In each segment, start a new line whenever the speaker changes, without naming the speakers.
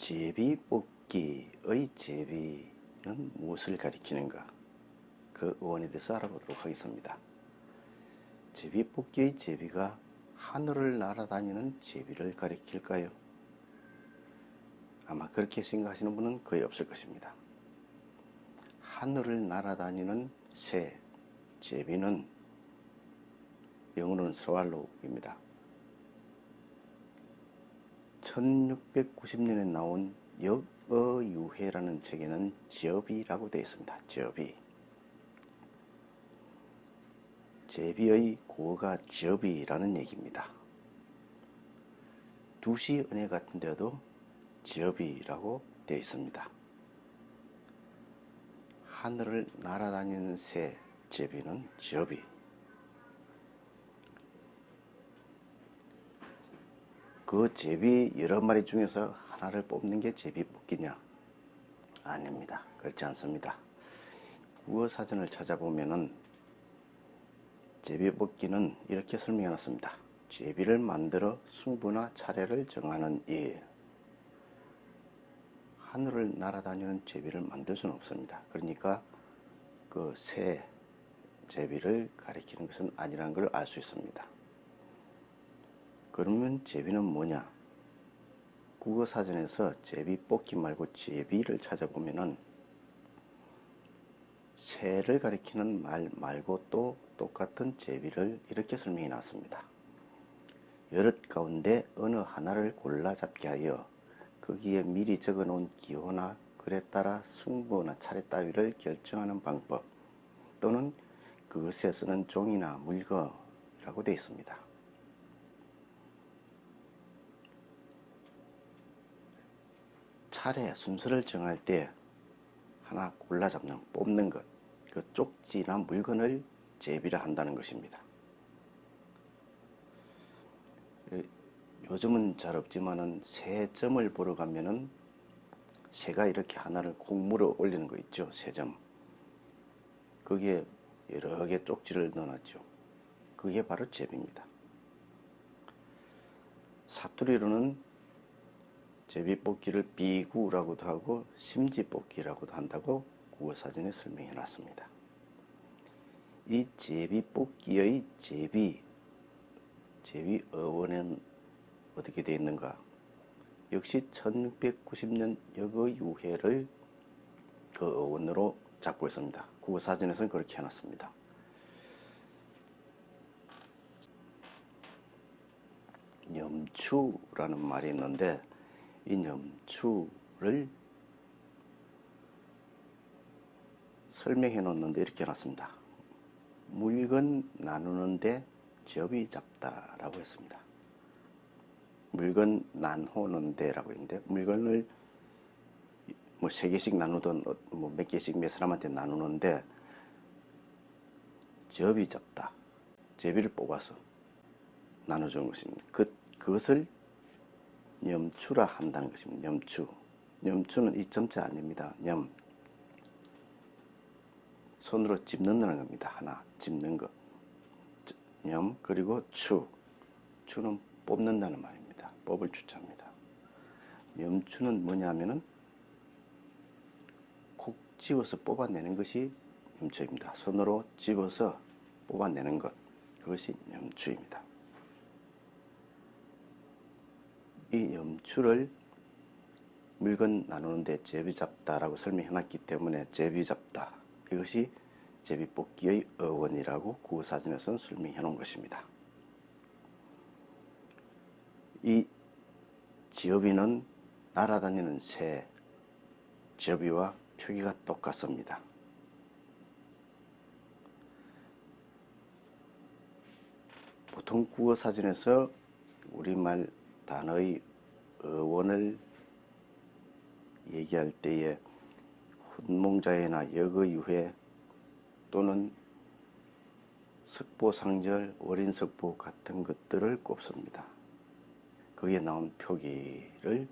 제비뽑기의 제비는 무엇을 가리키는가? 그 어원에 대해서 알아보도록 하겠습니다. 제비뽑기의 제비가 하늘을 날아다니는 제비를 가리킬까요? 아마 그렇게 생각하시는 분은 거의 없을 것입니다. 하늘을 날아다니는 새, 제비는 영어로는 스왈로우입니다. 1690년에 나온 역어유해라는 책에는 저비라고 되어 있습니다. 저비. 제비의 고어가 저비라는 얘기입니다. 두시 은혜 같은 데도 저비라고 되어 있습니다. 하늘을 날아다니는 새, 제비는 저비. 그 제비 여러 마리 중에서 하나를 뽑는 게 제비뽑기냐? 아닙니다. 그렇지 않습니다. 국어사전을 찾아보면은 제비뽑기는 이렇게 설명해 놨습니다. 제비를 만들어 승부나 차례를 정하는 일. 하늘을 날아다니는 제비를 만들 수는 없습니다. 그러니까 그 새 제비를 가리키는 것은 아니라는 걸 알 수 있습니다. 그러면 제비는 뭐냐? 국어사전에서 제비 뽑기 말고 제비를 찾아보면은 새를 가리키는 말 말고 또 똑같은 제비를 이렇게 설명해 놨습니다. 여럿 가운데 어느 하나를 골라 잡게 하여 거기에 미리 적어 놓은 기호나 글에 따라 승부나 차례 따위를 결정하는 방법 또는 그것에 쓰는 종이나 물건이라고 되어 있습니다. 차례 순서를 정할 때 하나 골라 잡는, 뽑는 것, 그 쪽지나 물건을 제비라 한다는 것입니다. 요즘은 잘 없지만은 새점을 보러 가면은 새가 이렇게 하나를 콕 물어 올리는 거 있죠. 새점. 거기에 여러 개 쪽지를 넣어놨죠. 그게 바로 제비입니다. 사투리로는 제비뽑기를 비구라고도 하고 심지뽑기라고도 한다고 국어사전에 설명해 놨습니다. 이 제비뽑기의 제비 어원은 어떻게 되어 있는가? 역시 1690년 역어유해를 그 어원으로 잡고 있습니다. 국어사전에서는 그렇게 해놨습니다. 염추라는 말이 있는데 이 염추를 설명해 놓는데 이렇게 해놨습니다. 물건 나누는데 접이 잡다 라고 했습니다. 물건 나누는데 라고 했는데 물건을 뭐 3개씩 나누든 뭐 몇 개씩 몇 사람한테 나누는데 접이 잡다. 제비를 뽑아서 나눠주는 것입니다. 그것을 염추라 한다는 것입니다. 염추는 이점자 아닙니다. 손으로 집는다는 겁니다. 하나 집는 것. 그리고 추는 뽑는다는 말입니다. 뽑을 추자입니다. 염추는 뭐냐면은 콕 집어서 뽑아내는 것이 염추입니다. 손으로 집어서 뽑아내는 것. 그것이 염추입니다. 이 염추를 물건 나누는데 제비 잡다라고 설명해 놨기 때문에 제비 잡다. 이것이 제비뽑기의 어원이라고 국어사전에서는 설명해 놓은 것입니다. 이 지어비는 날아다니는 새, 지어비와 표기가 똑같습니다. 보통 국어사전에서 우리말 단어의 어원을 얘기할 때에 훈몽자해나 역어유해 또는 석보상절, 월인석보 같은 것들을 꼽습니다. 거기에 나온 표기를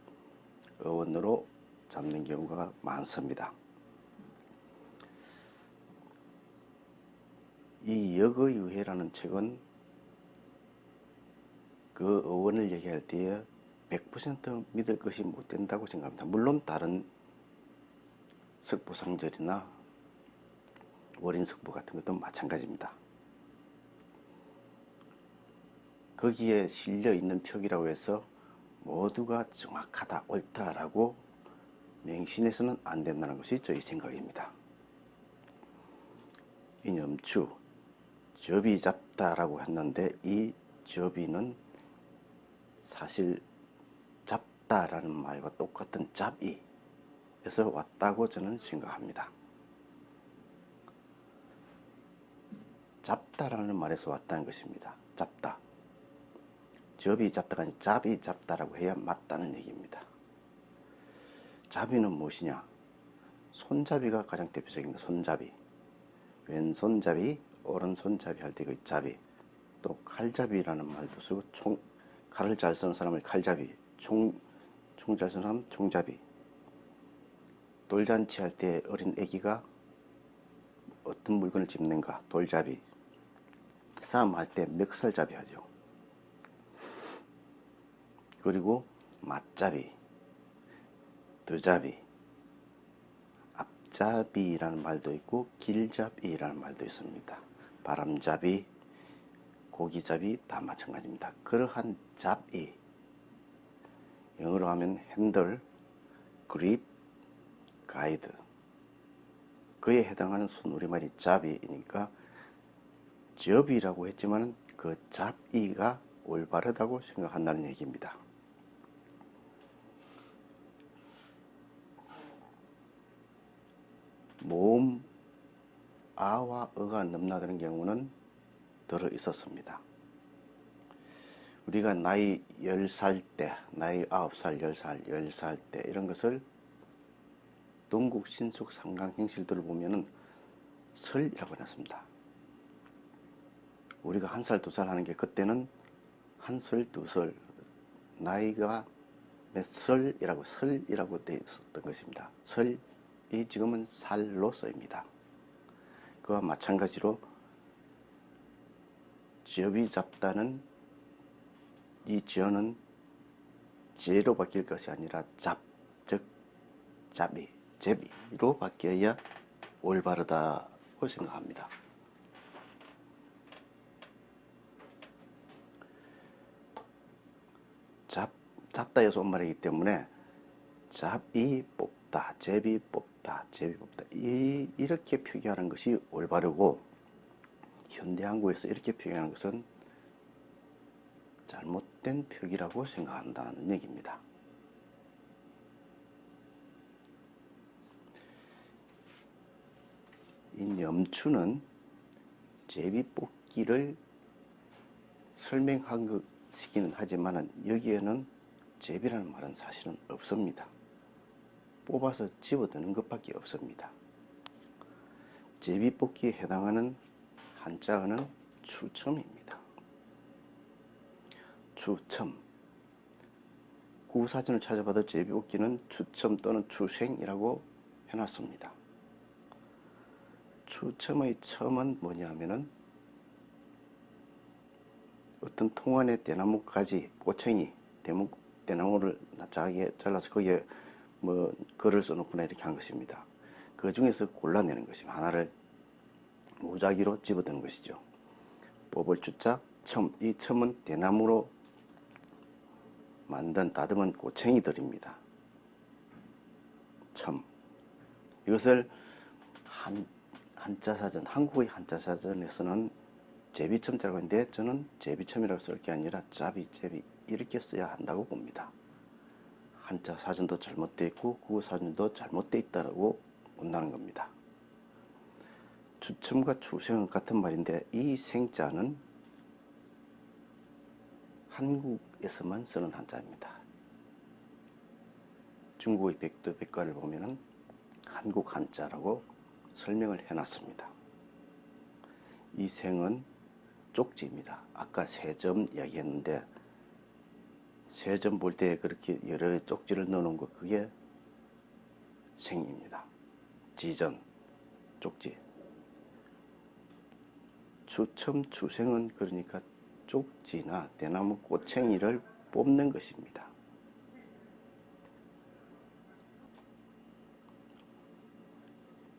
어원으로 잡는 경우가 많습니다. 이 역어유해라는 책은 그 어원을 얘기할 때에 100% 믿을 것이 못 된다고 생각합니다. 물론 다른 석부상절이나 월인석부 같은 것도 마찬가지입니다. 거기에 실려 있는 표기라고 해서 모두가 정확하다, 옳다라고 맹신해서는 안 된다는 것이 저희 생각입니다. 이념추, 접이 잡다라고 했는데 이 접이는 사실 잡다라는 말과 똑같은 잡이에서 왔다고 저는 생각합니다. 잡다라는 말에서 왔다는 것입니다. 잡다. 접이 잡다가 아니라 잡이 잡다라고 해야 맞다는 얘기입니다. 잡이는 무엇이냐? 손잡이가 가장 대표적입니다. 손잡이. 왼손잡이, 오른손잡이 할 때 그 잡이. 또 칼잡이라는 말도 쓰고 칼을 잘 쓰는 사람을 칼잡이, 총 잘 쓰는 사람 총잡이. 돌잔치 할 때 어린 아기가 어떤 물건을 짚는가? 돌잡이. 싸움할 때 멱살잡이 하죠. 그리고 맞잡이, 드잡이, 앞잡이라는 말도 있고 길잡이라는 말도 있습니다. 바람잡이, 고기잡이 다 마찬가지입니다. 그러한 잡이, 영어로 하면 핸들, 그립, 가이드, 그에 해당하는 순우리말이 잡이니까 접이라고 했지만 그 잡이가 올바르다고 생각한다는 얘기입니다. 모음 아와 어가 넘나드는 경우는 들어 있었습니다. 우리가 나이 10살 때, 나이 9살, 10살, 10살 때 이런 것을 동국 신숙 상강 행실들을 보면은 설이라고 해놨습니다. 우리가 1살, 2살 하는 게 그때는 1설, 2설, 나이가 몇 설이라고 설이라고 되어 있었던 것입니다. 설이 지금은 살로 쓰입니다. 그와 마찬가지로 접이 잡다는 이 지어는 제로 바뀔 것이 아니라 잡, 즉 잡이, 제비로 바뀌어야 올바르다고 생각합니다. 잡다에서 온 말이기 때문에 잡이 뽑다, 제비 뽑다, 제비 뽑다 이렇게 표기하는 것이 올바르고 현대 한국에서 이렇게 표기하는 것은 잘못된 표기라고 생각한다는 얘기입니다. 이 염추는 제비 뽑기를 설명한 것이기는 하지만 여기에는 제비라는 말은 사실은 없습니다. 뽑아서 집어드는 것밖에 없습니다. 제비 뽑기에 해당하는 한자어는 추첨입니다. 추첨. 구사전을 찾아봐도 제비 뽑기는 추첨 또는 추생이라고 해놨습니다. 추첨의 첨은 뭐냐면은 어떤 통안의 대나무 가지, 꼬챙이, 대나무를 납작하게 잘라서 거기에 뭐 글을 써놓거나 이렇게 한 것입니다. 그 중에서 골라내는 것입니다. 하나를 무작위로 집어드는 것이죠. 뽑을 추자, 첨. 이 첨은 대나무로 만든 다듬은 꼬챙이들입니다. 첨. 이것을 한자사전, 한국의 한자사전에서는 제비첨자라고 하는데 저는 제비첨이라고 쓸 게 아니라 잡이, 제비 이렇게 써야 한다고 봅니다. 한자 사전도 잘못되어 있고 국어 사전도 잘못되어 있다고 본다는 겁니다. 추첨과 추생은 같은 말인데 이 생자는 한국에서만 쓰는 한자입니다. 중국의 백도백과를 보면은 한국 한자라고 설명을 해놨습니다. 이 생은 쪽지입니다. 아까 세점 이야기했는데 세점 볼 때 그렇게 여러 쪽지를 넣어놓은 거 그게 생입니다. 지전, 쪽지. 추첨, 추생은 그러니까 쪽지나 대나무 꼬챙이를 뽑는 것입니다.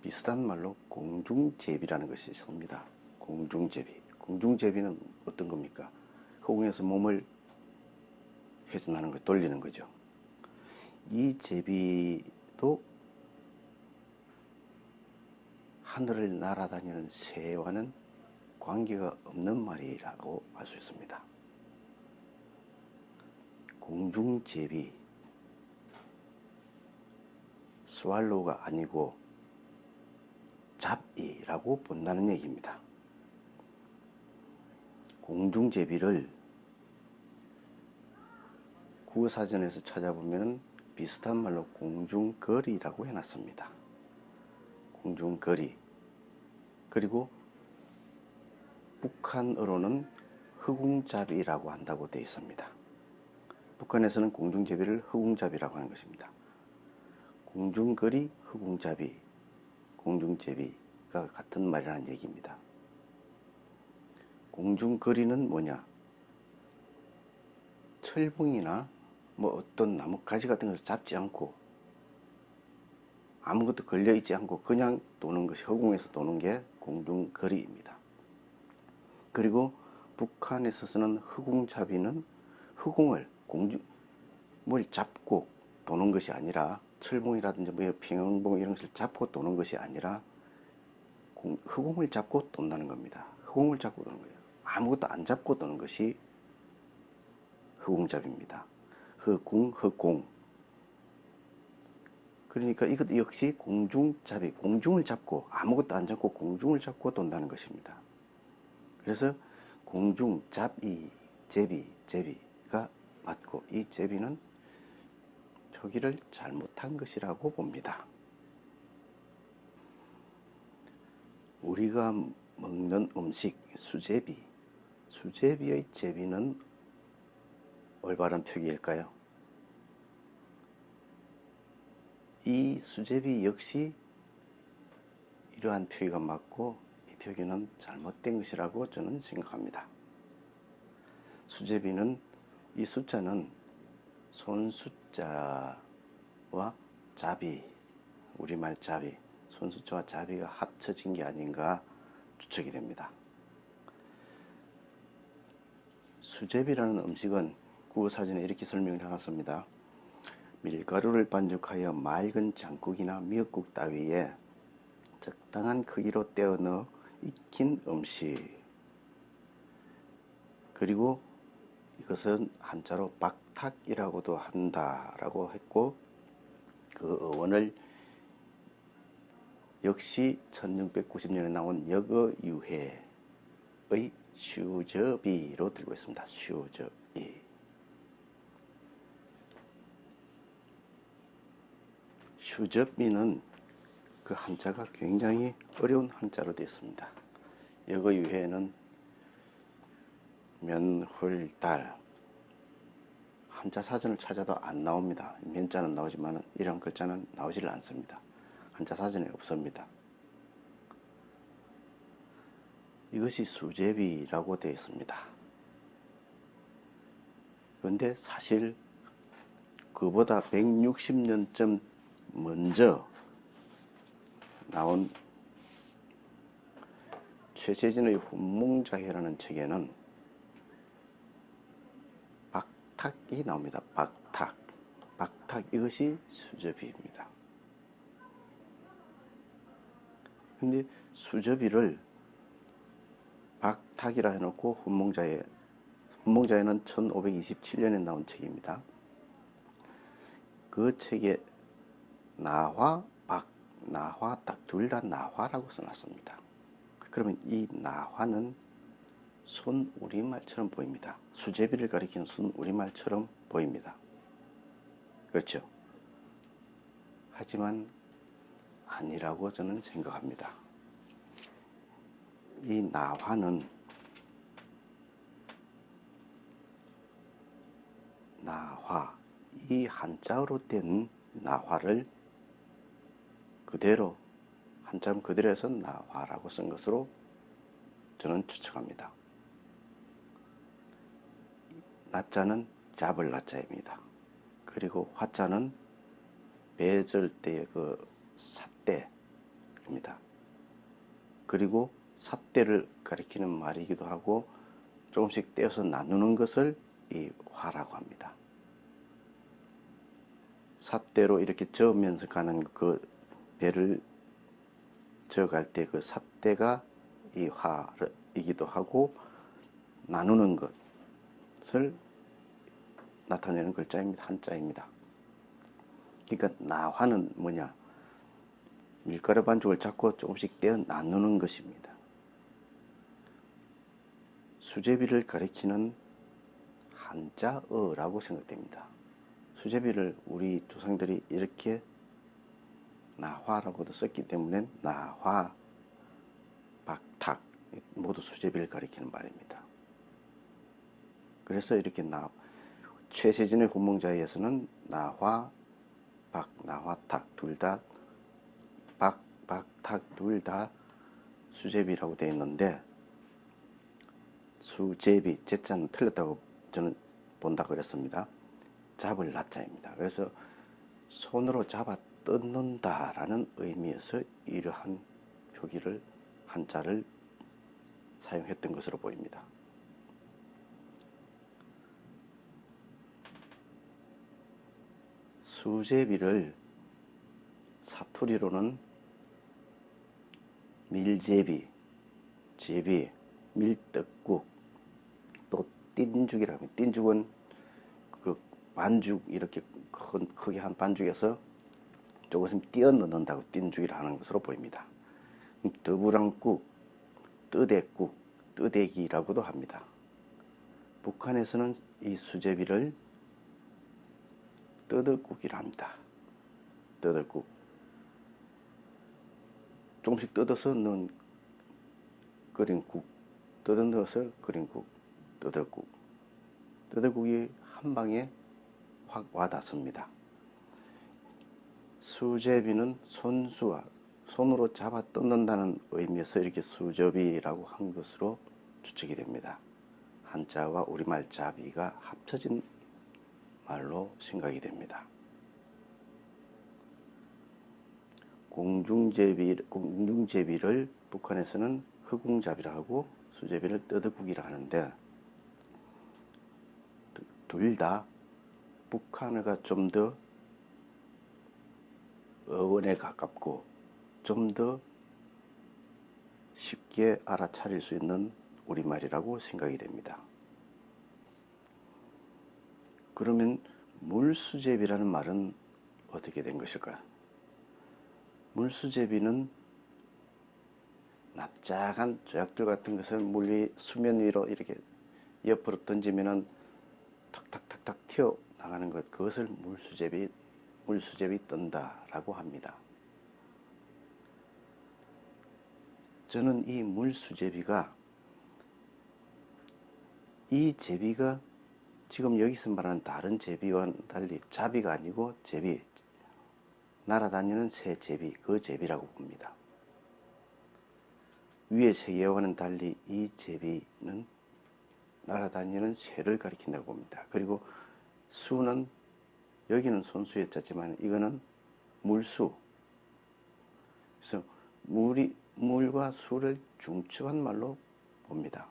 비슷한 말로 공중제비라는 것이 있습니다. 공중제비. 공중제비는 어떤 겁니까? 허공에서 몸을 회전하는 걸 돌리는 거죠. 이 제비도 하늘을 날아다니는 새와는 관계가 없는 말이라고 할 수 있습니다. 공중제비, 스왈로우가 아니고 잡이라고 본다는 얘기입니다. 공중제비를 국어사전에서 찾아보면 비슷한 말로 공중거리라고 해놨습니다. 공중거리. 그리고 북한어로는 흑웅잡이라고 한다고 되어 있습니다. 북한에서는 공중제비를 흑웅잡이라고 하는 것입니다. 공중거리, 흑웅잡이, 공중제비가 같은 말이라는 얘기입니다. 공중거리는 뭐냐? 철봉이나 뭐 어떤 나뭇가지 같은 것을 잡지 않고 아무것도 걸려있지 않고 그냥 도는 것이, 허공에서 도는 게 공중거리입니다. 그리고 북한에서 쓰는 흑웅잡이는 흑웅을 뭘 잡고 도는 것이 아니라, 철봉이라든지 뭐 평영봉 이런 것을 잡고 도는 것이 아니라 흑웅을 잡고 돈다는 겁니다. 흑웅을 잡고 도는 거예요. 아무것도 안 잡고 도는 것이 흑웅잡입니다. 흑궁, 흑공. 그러니까 이것 역시 공중잡이, 공중을 잡고 아무것도 안 잡고 공중을 잡고 돈다는 것입니다. 그래서 공중잡이, 제비가 맞고, 이 제비는 표기를 잘못한 것이라고 봅니다. 우리가 먹는 음식, 수제비의 제비는 올바른 표기일까요? 이 수제비 역시 이러한 표기가 맞고, 이 표기는 잘못된 것이라고 저는 생각합니다. 수제비는, 이 숫자는 손숫자와 자비, 우리말 자비, 손숫자와 자비가 합쳐진 게 아닌가 추측이 됩니다. 수제비라는 음식은 국어사전에 이렇게 설명을 해놨습니다. 밀가루를 반죽하여 맑은 장국이나 미역국 따위에 적당한 크기로 떼어 넣어 익힌 음식. 그리고 이것은 한자로 박탁이라고도 한다라고 했고, 그 어원을 역시 1690년에 나온 역어유해의 슈저비로 들고 있습니다. 슈저비. 슈저비는 그 한자가 굉장히 어려운 한자로 되어 있습니다. 역어유해는 면훌달, 한자 사전을 찾아도 안 나옵니다. 면자는 나오지만 이런 글자는 나오질 않습니다. 한자 사전에 없습니다. 이것이 수제비라고 되어 있습니다. 그런데 사실 그보다 160년쯤 먼저 나온 최세진의 훈몽자해라는 책에는 박탁이 나옵니다. 박탁, 이것이 수제비입니다. 근데 수제비를 박탁이라 해놓고 훈몽자해는 1527년에 나온 책입니다. 그 책에 나화, 딱 둘 다 나화라고 써놨습니다. 그러면 이 나화는 순 우리말처럼 보입니다. 수제비를 가리키는 순 우리말처럼 보입니다. 그렇죠? 하지만 아니라고 저는 생각합니다. 이 나화는 이 한자어로 된 나화를 그대로 한자음 그대로 해서 나화라고 쓴 것으로 저는 추측합니다. 나자는 잡을 나자입니다. 그리고 화자는 배절 때의 그 삿대, 가리킵니다. 그리고 삿대를 가리키는 말이기도 하고 조금씩 떼어서 나누는 것을 이 화라고 합니다. 삿대로 이렇게 저으면서 가는 그 배를 저어갈 때 그 삿대가 이 화이기도 하고 나누는 것을 나타내는 글자입니다. 한자입니다. 그러니까 나화는 뭐냐? 밀가루 반죽을 잡고 조금씩 떼어 나누는 것입니다. 수제비를 가리키는 한자어라고 생각됩니다. 수제비를 우리 조상들이 이렇게 나화라고도 썼기 때문에 나화, 박탁 모두 수제비를 가리키는 말입니다. 그래서 이렇게 최세진의 훈몽자에서는 나화, 박, 나화탁 둘 다 박, 박탁 둘 다 수제비라고 되어 있는데 수제비, 제자는 틀렸다고 저는 본다 그랬습니다. 잡을 나자입니다. 그래서 손으로 잡아 뜯는다라는 의미에서 이러한 표기를 한자를 사용했던 것으로 보입니다. 수제비를 사투리로는 밀제비, 제비, 밀떡국, 또 띵죽이라고 합니다. 띵죽은 그 반죽 이렇게 크게 한 반죽에서 조금 띄어 넣는다고 띵죽이라 하는 것으로 보입니다. 더부랑국, 뜨대국, 뜨대기라고도 합니다. 북한에서는 이 수제비를 뜨덕국이라 합니다. 뜨덕국. 조금씩 뜯어서 넣은 끓인 국, 뜯어 넣어서 끓인 국, 뜨덕국. 뜨덕국이 한 방에 확 와닿습니다. 수제비는 손으로 잡아 뜯는다는 의미에서 이렇게 수제비라고 한 것으로 추측이 됩니다. 한자와 우리말 자비가 합쳐진 말로 생각이 됩니다. 공중제비를 북한에서는 흑웅잡이라 하고 수제비를 뜨덕국이라 하는데 둘 다 북한어가 좀 더 어원에 가깝고 좀 더 쉽게 알아차릴 수 있는 우리말이라고 생각이 됩니다. 그러면 물수제비라는 말은 어떻게 된 것일까? 물수제비는 납작한 조약돌 같은 것을 물 위 수면 위로 이렇게 옆으로 던지면은 탁탁탁탁 튀어 나가는 것, 그것을 물수제비 뜬다라고 합니다. 저는 이 물수제비가 이 제비가 지금 여기서 말하는 다른 제비와는 달리 자비가 아니고 제비, 날아다니는 새 제비, 그 제비라고 봅니다. 위의 세 개와는 달리 이 제비는 날아다니는 새를 가리킨다고 봅니다. 그리고 수는 여기는 손수였지만 이거는 물수. 그래서 물과 수를 중첩한 말로 봅니다.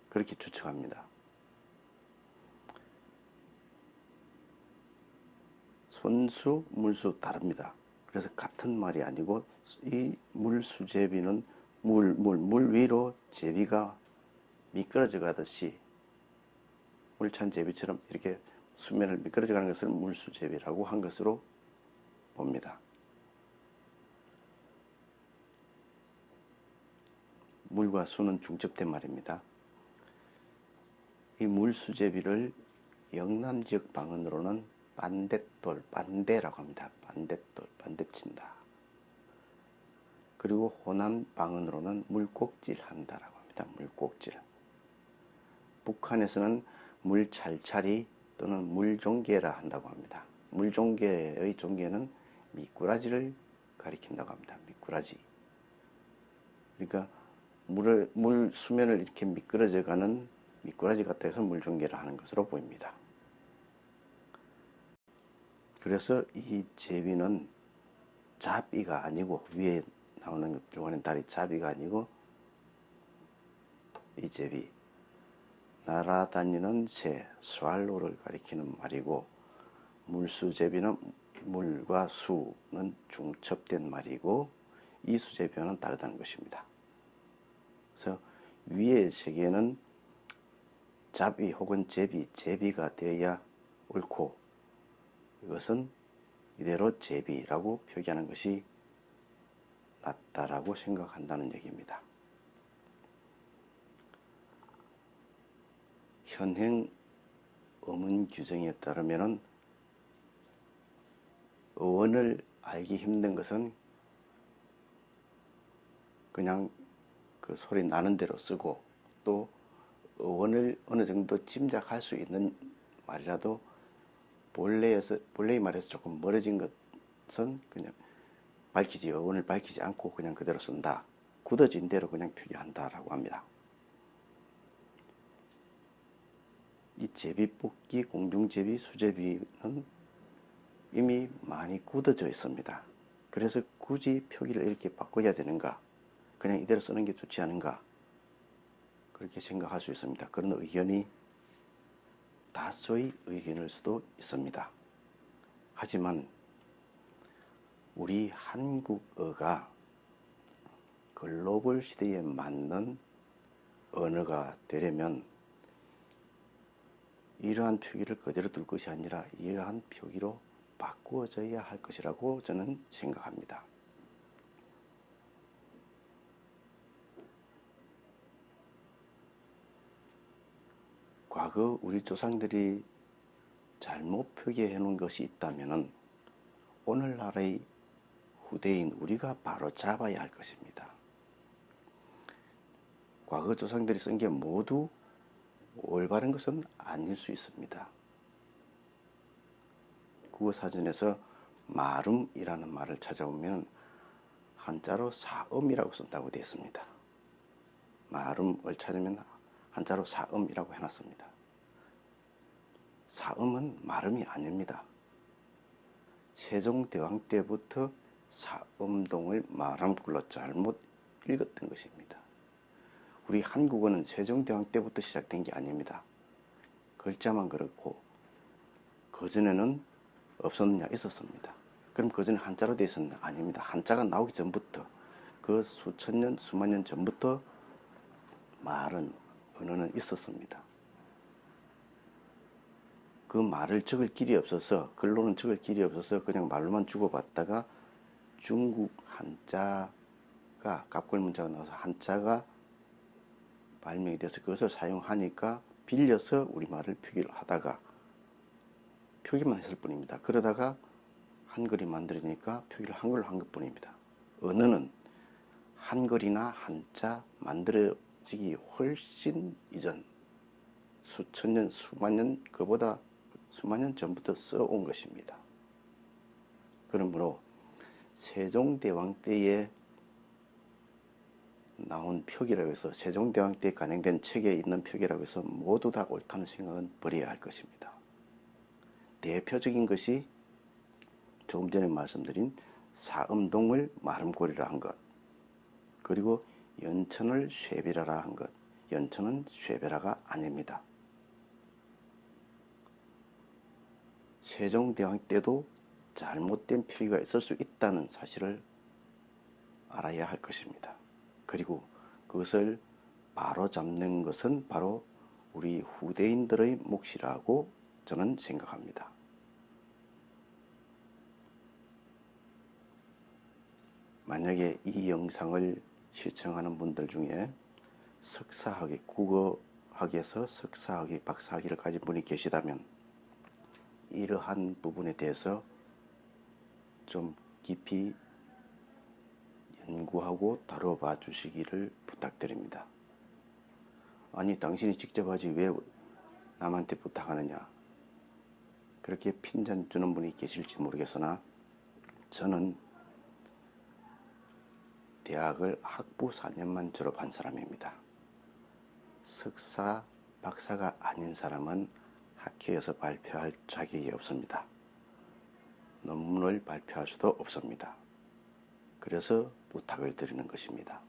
그렇게 추측합니다. 손수, 물수 다릅니다. 그래서 같은 말이 아니고 이 물수제비는 물 위로 제비가 미끄러져 가듯이 물찬 제비처럼 이렇게 수면을 미끄러져 가는 것을 물수제비라고 한 것으로 봅니다. 물과 수는 중첩된 말입니다. 이 물수제비를 영남 지역 방언으로는 반대라고 합니다. 반대친다. 그리고 호남 방언으로는 물꼭질 한다라고 합니다. 물꼭질. 북한에서는 물찰찰이 또는 물종개라 한다고 합니다. 물종개의 종개는 미꾸라지를 가리킨다고 합니다. 미꾸라지. 그러니까 물 수면을 이렇게 미끄러져 가는 미꾸라지 같아 해서 물종개를 하는 것으로 보입니다. 그래서 이 제비는 자비가 아니고, 위에 나오는 들어가는 달이 자비가 아니고 이 제비, 날아다니는 새, 스왈로를 가리키는 말이고, 물수제비는 물과 수는 중첩된 말이고, 이수제비와는 다르다는 것입니다. 그래서 위의 세 개는 자비 혹은 제비가 되어야 옳고, 이것은 이대로 제비라고 표기하는 것이 낫다라고 생각한다는 얘기입니다. 현행 어문 규정에 따르면 어원을 알기 힘든 것은 그냥 그 소리 나는 대로 쓰고, 또 어원을 어느 정도 짐작할 수 있는 말이라도 본래의 말에서 조금 멀어진 것은 그냥 어원을 밝히지 않고 그냥 그대로 쓴다. 굳어진 대로 그냥 표기한다라고 합니다. 이 제비뽑기, 공중제비, 수제비는 이미 많이 굳어져 있습니다. 그래서 굳이 표기를 이렇게 바꿔야 되는가? 그냥 이대로 쓰는 게 좋지 않은가? 그렇게 생각할 수 있습니다. 그런 의견이 다수의 의견일 수도 있습니다. 하지만 우리 한국어가 글로벌 시대에 맞는 언어가 되려면 이러한 표기를 그대로 둘 것이 아니라 이러한 표기로 바꾸어져야 할 것이라고 저는 생각합니다. 과거 우리 조상들이 잘못 표기해 놓은 것이 있다면 오늘날의 후대인 우리가 바로 잡아야 할 것입니다. 과거 조상들이 쓴 게 모두 올바른 것은 아닐 수 있습니다. 국어사전에서 마름이라는 말을 찾아보면 한자로 사음이라고 쓴다고 되어 있습니다. 마름을 찾으면 한자로 사음이라고 해놨습니다. 사음은 마름이 아닙니다. 세종대왕 때부터 사음동을 마름글로 잘못 읽었던 것입니다. 우리 한국어는 세종대왕 때부터 시작된 게 아닙니다. 글자만 그렇고 그전에는 없었느냐? 있었습니다. 그럼 그전에 한자로 되어 있었느냐? 아닙니다. 한자가 나오기 전부터, 그 수천 년, 수만 년 전부터 말은, 언어는 있었습니다. 그 말을 적을 길이 없어서, 글로는 적을 길이 없어서 그냥 말로만 주고받다가 중국 한자가, 갑골문자가 나와서 한자가 발명이 돼서 그것을 사용하니까 빌려서 우리말을 표기를 하다가 표기만 했을 뿐입니다. 그러다가 한글이 만들어지니까 표기를 한글로 한 것뿐입니다. 언어는 한글이나 한자 만들어지기 훨씬 이전, 수천 년, 수만 년, 그보다 수만 년 전부터 써온 것입니다. 그러므로 세종대왕 때에 나온 표기라고 해서, 세종대왕 때 간행된 책에 있는 표기라고 해서 모두 다 옳다는 생각은 버려야 할 것입니다. 대표적인 것이 조금 전에 말씀드린 사음동을 마름골이라 한 것, 그리고 연천을 쇠비라라 한 것. 연천은 쇠비라가 아닙니다. 세종대왕 때도 잘못된 표기가 있을 수 있다는 사실을 알아야 할 것입니다. 그리고 그것을 바로잡는 것은 바로 우리 후대인들의 몫이라고 저는 생각합니다. 만약에 이 영상을 시청하는 분들 중에 석사학위, 국어학에서 석사학위, 박사학위를 가진 분이 계시다면 이러한 부분에 대해서 좀 깊이 연구하고 다뤄봐 주시기를 부탁드립니다. 아니, 당신이 직접 하지 왜 남한테 부탁하느냐, 그렇게 핀잔 주는 분이 계실지 모르겠으나 저는 대학을 학부 4년만 졸업한 사람입니다. 석사, 박사가 아닌 사람은 학회에서 발표할 자격이 없습니다. 논문을 발표할 수도 없습니다. 그래서 부탁을 드리는 것입니다.